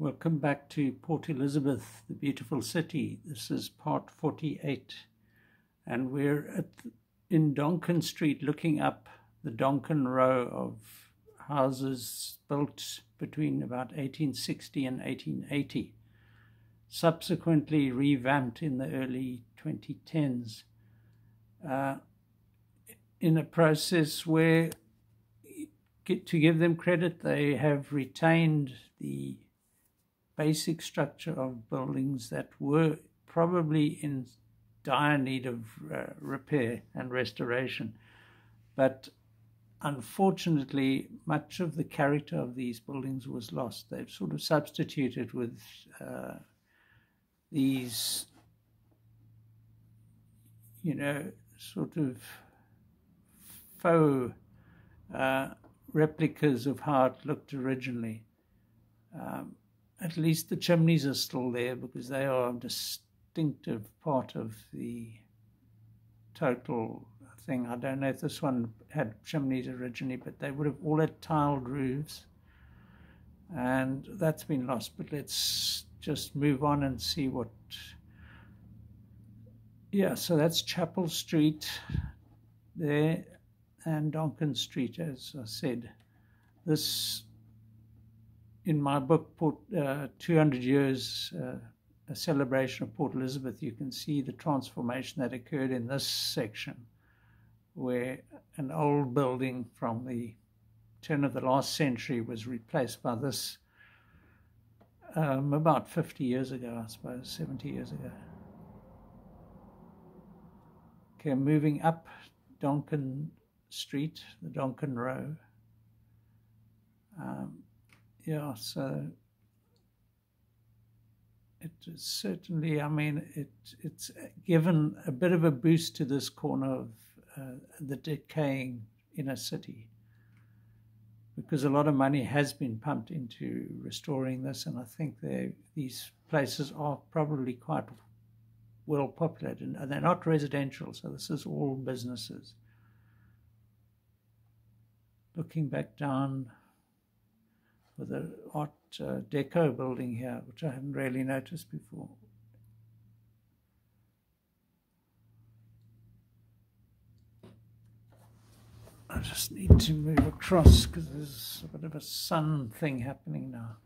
Welcome back to Port Elizabeth, the beautiful city. This is part 48, and we're in Donkin Street looking up the Donkin Row of houses built between about 1860 and 1880, subsequently revamped in the early 2010s, in a process where, to give them credit, they have retained the basic structure of buildings that were probably in dire need of repair and restoration. But unfortunately, much of the character of these buildings was lost. They've sort of substituted with these, sort of faux replicas of how it looked originally. At least the chimneys are still there because they are a distinctive part of the total thing. I don't know if this one had chimneys originally, but they would have all had tiled roofs, and that's been lost. But let's just move on and see what. Yeah, so that's Chapel Street there and Donkin Street, as I said. This, in my book, 200 Years, a celebration of Port Elizabeth, you can see the transformation that occurred in this section, where an old building from the turn of the last century was replaced by this about 50 years ago, I suppose, 70 years ago. Okay, moving up Donkin Street, the Donkin Row. Yeah, so it is certainly, it's given a bit of a boost to this corner of the decaying inner city, because a lot of money has been pumped into restoring this, and I think these places are probably quite well populated, and they're not residential, so this is all businesses. Looking back down with an Art Deco building here, which I hadn't really noticed before. I just need to move across because there's a bit of a sun thing happening now.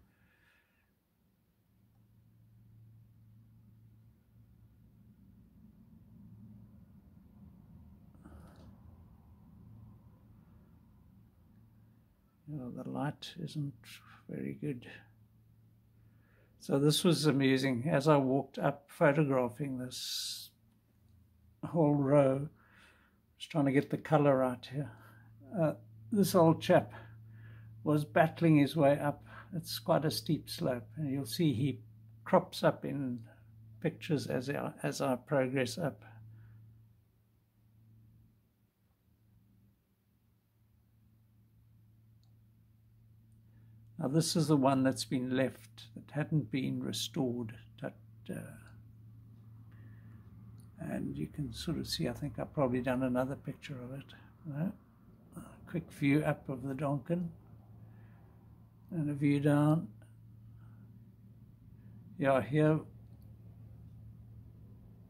The light isn't very good. So this was amusing. As I walked up photographing this whole row, I was trying to get the color right here. This old chap was battling his way up. It's quite a steep slope, and you'll see he crops up in pictures as I progress up. Now this is the one that's been left, that hadn't been restored, and you can sort of see, I think I've probably done another picture of it. A quick view up of the Donkin, and a view down. Yeah, here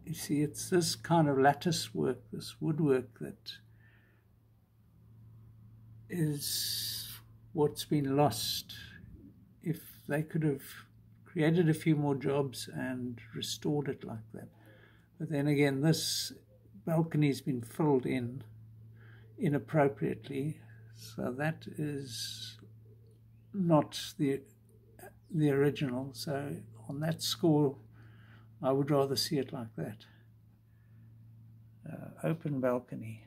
you see it's this kind of lattice work, this woodwork, that is what's been lost. If they could have created a few more jobs and restored it like that. But then again, this balcony's been filled in inappropriately, so that is not the original. So on that score, I would rather see it like that. Open balcony.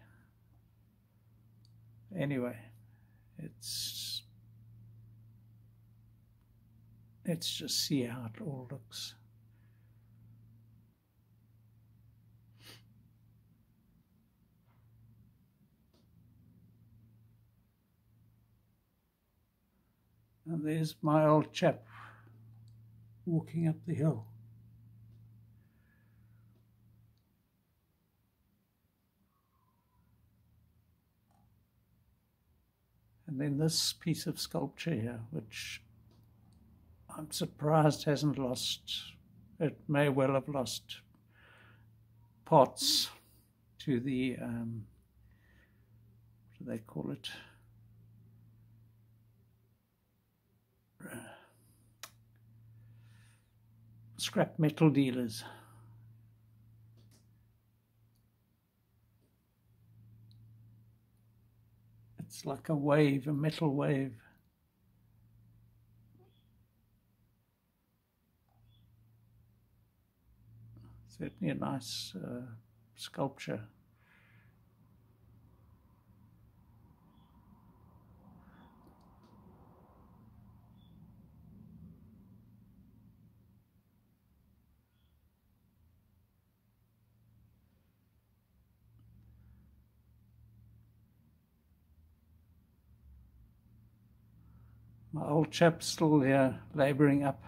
Anyway, let's just see how it all looks. And there's my old chap walking up the hill. And then this piece of sculpture here, which I'm surprised it hasn't lost, it may well have lost parts to the, what do they call it? Scrap metal dealers. It's like a wave, a metal wave. Certainly a nice sculpture. My old chap's still there, labouring up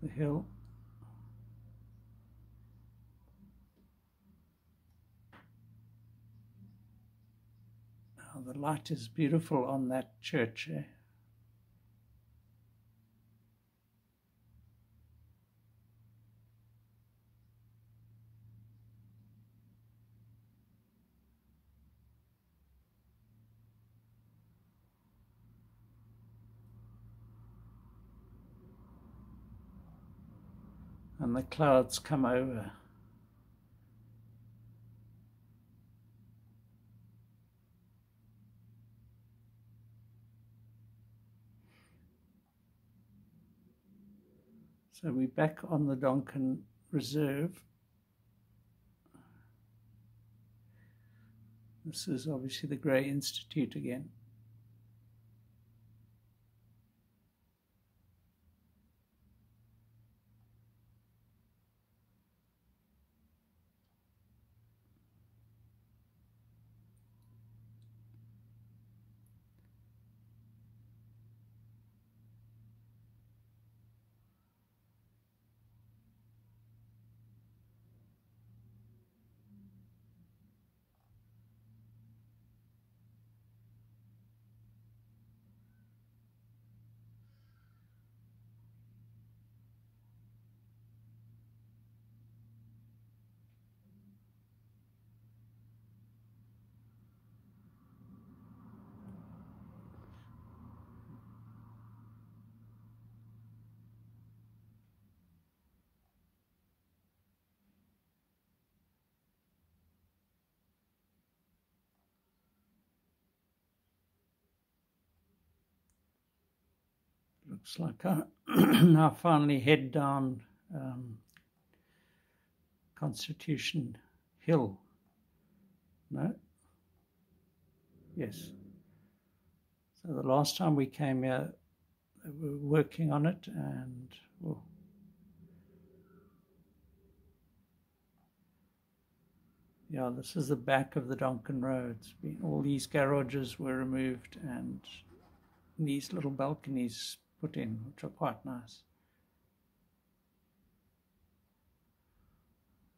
the hill. Oh, the light is beautiful on that church, eh? And the clouds come over. So we're back on the Donkin Reserve. This is obviously the Grey Institute again. Looks like I now finally head down Constitution Hill. No? Yes. So the last time we came here, they were working on it, and well, yeah, this is the back of the Donkin Row. It's been, all these garages were removed and these little balconies put in, which are quite nice.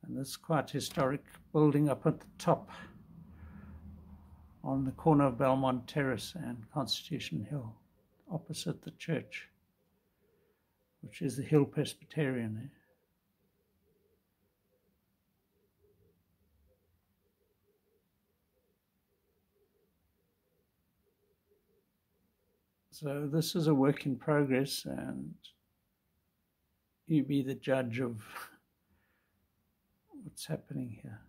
And this quite historic building up at the top on the corner of Belmont Terrace and Constitution Hill, opposite the church, which is the Hill Presbyterian. So this is a work in progress, and you be the judge of what's happening here.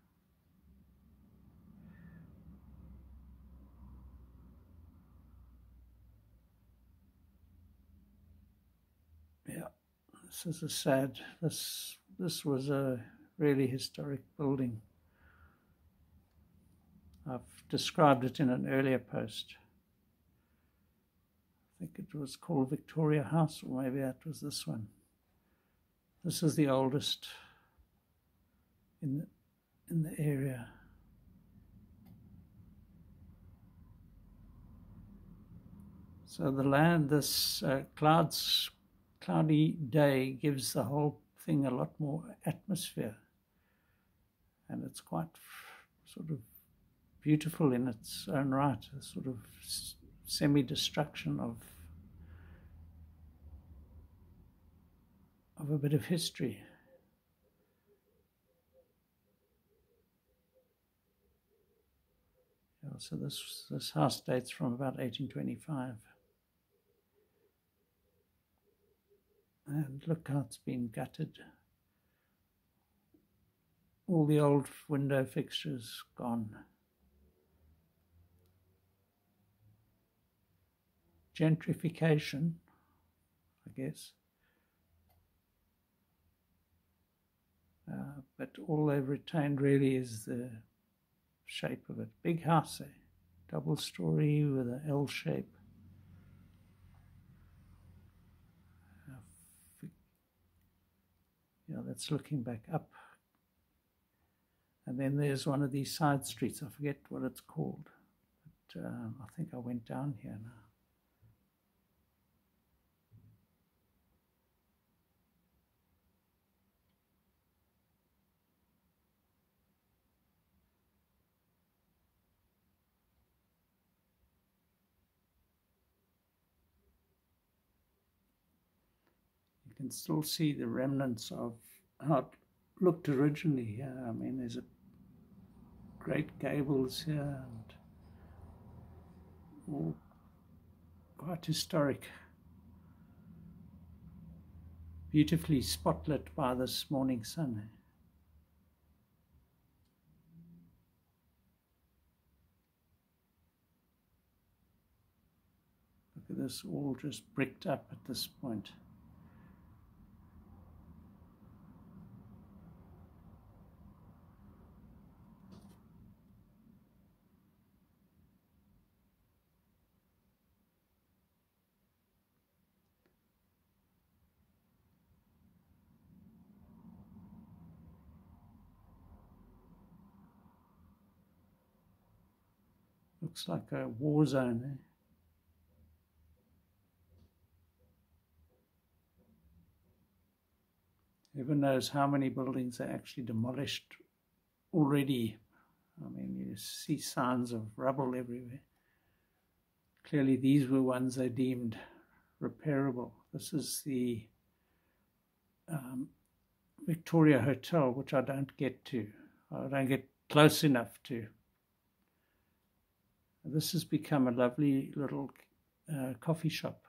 Yeah, this is a sad, this was a really historic building. I've described it in an earlier post. I think it was called Victoria House, or maybe that was this one. This is the oldest in the area. So the land, this cloudy day gives the whole thing a lot more atmosphere, and it's quite sort of beautiful in its own right, a sort of semi-destruction of of a bit of history. So this house dates from about 1825. And look how it's been gutted. All the old window fixtures gone. Gentrification, I guess. But all they've retained really is the shape of it. Big house, double story with an L shape. Yeah, that's looking back up. And then there's one of these side streets. I forget what it's called. But I think I went down here now. You can still see the remnants of how it looked originally here. I mean, there's a great gables here and all quite historic. Beautifully spotlit by this morning sun. Look at this, all just bricked up at this point. Looks like a war zone. Heaven knows how many buildings are actually demolished already. I mean, you see signs of rubble everywhere. Clearly these were ones they deemed repairable. This is the Victoria Hotel, which I don't get to. I don't get close enough to. This has become a lovely little coffee shop.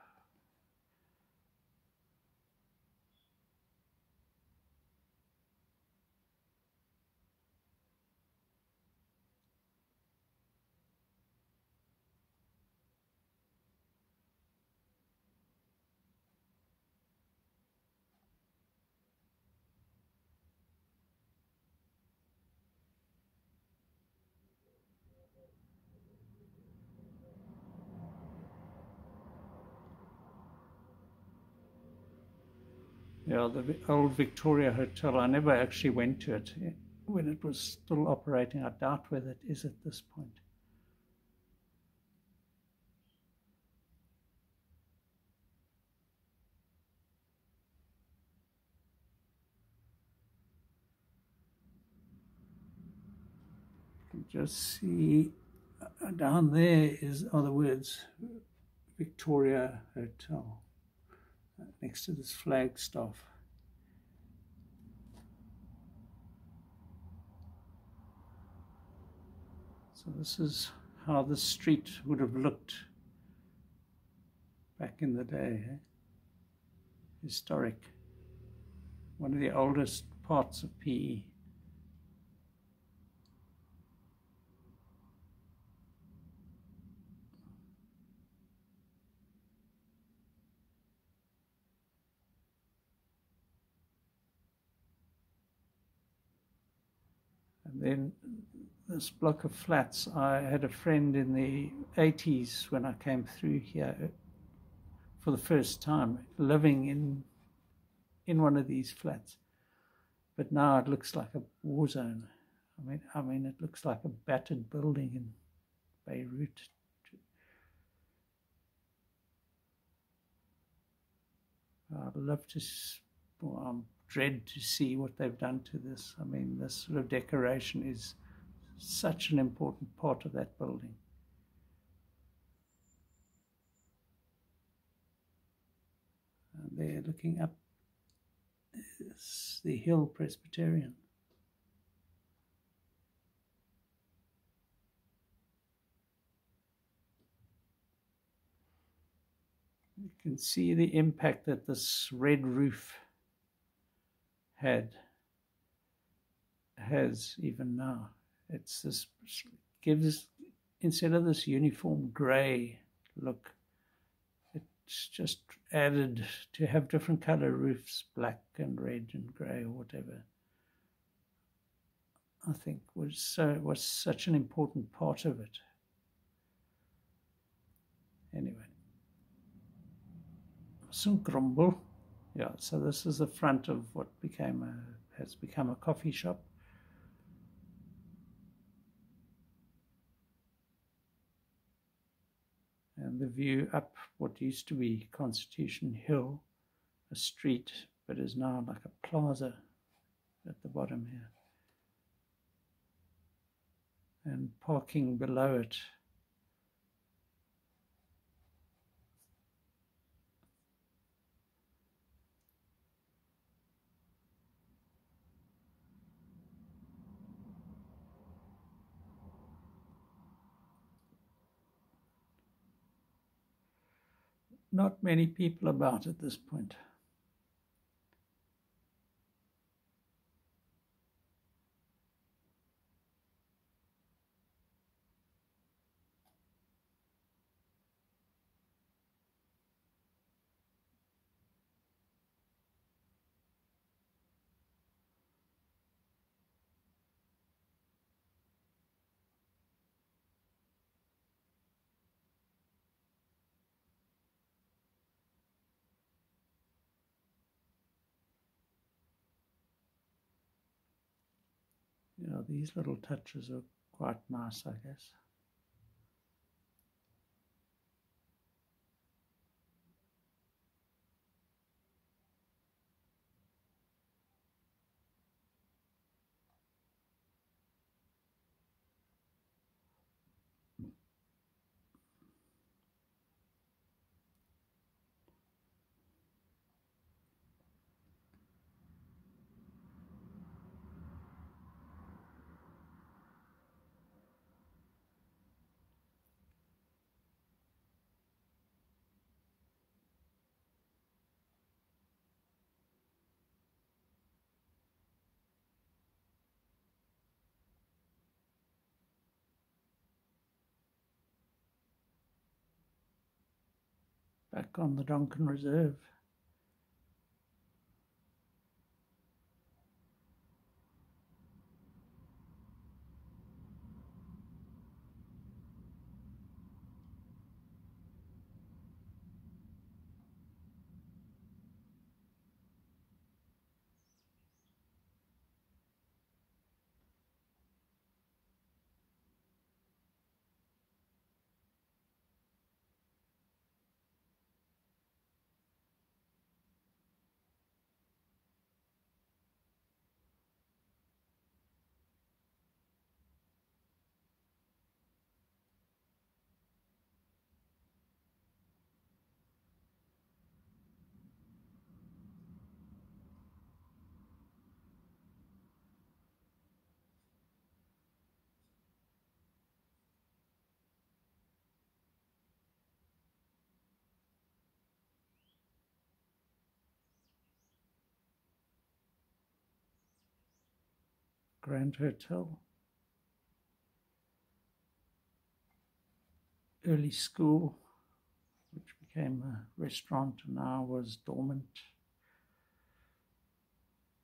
Yeah, the old Victoria Hotel, I never actually went to it when it was still operating. I doubt whether it is at this point. You can just see down there are the words Victoria Hotel next to this flagstaff. So this is how the street would have looked back in the day. Historic. One of the oldest parts of PE. And then this block of flats, I had a friend in the 80s when I came through here for the first time, living in one of these flats. But now it looks like a war zone. I mean, it looks like a battered building in Beirut. I'd love to, well, dread to see what they've done to this. I mean, this sort of decoration is such an important part of that building. And they're looking up is the Hill Presbyterian. You can see the impact that this red roof has even now. It's this gives, instead of this uniform grey look, it's just added to have different color roofs, black and red and grey or whatever. I think was such an important part of it. Anyway, some grumble. Yeah, so this is the front of what has become a coffee shop. And the view up what used to be Constitution Hill, a street, but is now like a plaza at the bottom here. And parking below it. Not many people about at this point. You know, these little touches are quite nice, I guess. Back on the Donkin Reserve. Grand Hotel. Early school, which became a restaurant and now was dormant.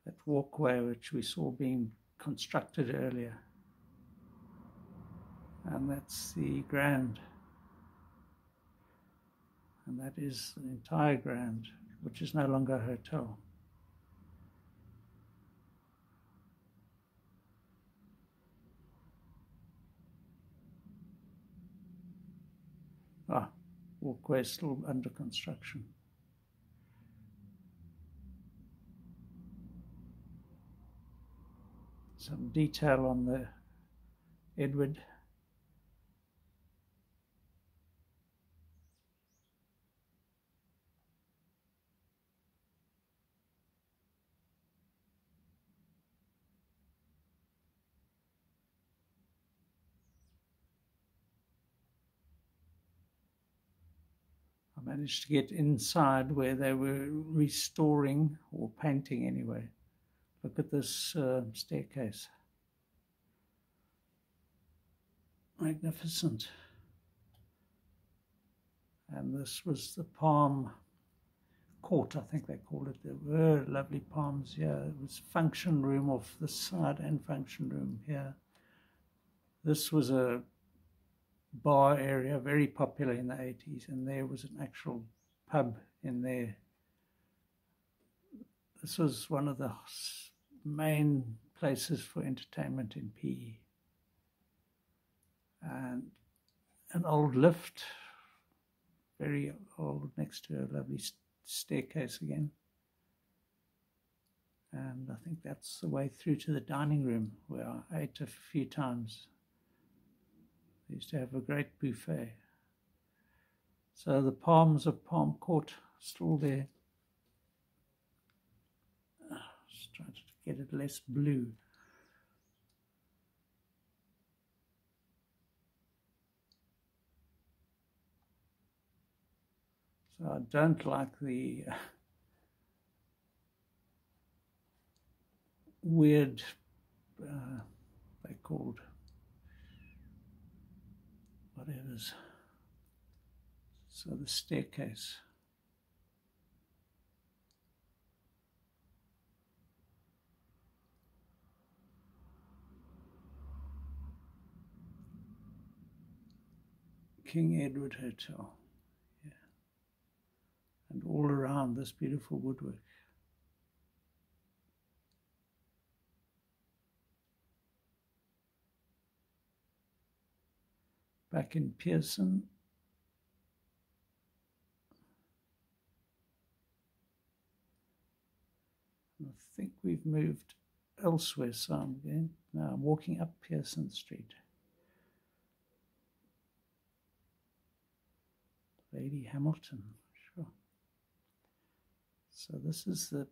That walkway which we saw being constructed earlier. And that's the Grand. And that is the entire Grand, which is no longer a hotel. Walkway is still under construction. Some detail on the Edward. managed to get inside where they were restoring or painting anyway. Look at this staircase. Magnificent. And this was the palm court, I think they called it. There were lovely palms here. It was function room off this side and function room here. This was a bar area, very popular in the 80s, and there was an actual pub in there. This was one of the main places for entertainment in PE. And an old lift, very old, next to a lovely staircase again. And I think that's the way through to the dining room, where I ate a few times. They used to have a great buffet. So the palms of Palm Court still there. Just trying to get it less blue. So I don't like the weird, they called whatever's. So the staircase. King Edward Hotel. Yeah. And all around this beautiful woodwork. Back in Pearson. I think we've moved elsewhere, so I'm walking up Pearson Street. Lady Hamilton, sure. So this is the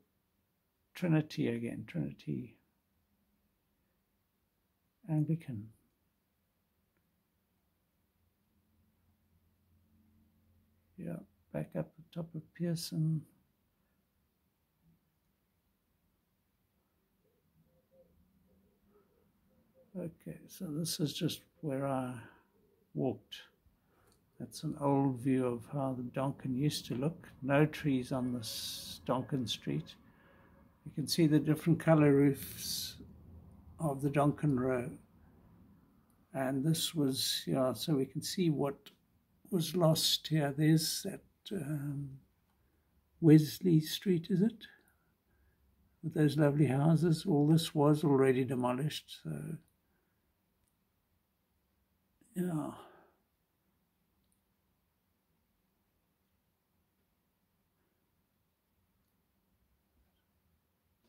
Trinity again, Trinity Anglican. Yeah, back up the top of Pearson. Okay, so this is just where I walked. That's an old view of how the Donkin used to look. No trees on this Donkin Street. You can see the different colour roofs of the Donkin Row. And this was, yeah, so we can see what was lost here. There's that Wesley Street, is it? With those lovely houses. All this was already demolished, so yeah.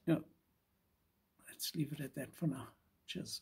Yeah, let's leave it at that for now. Cheers.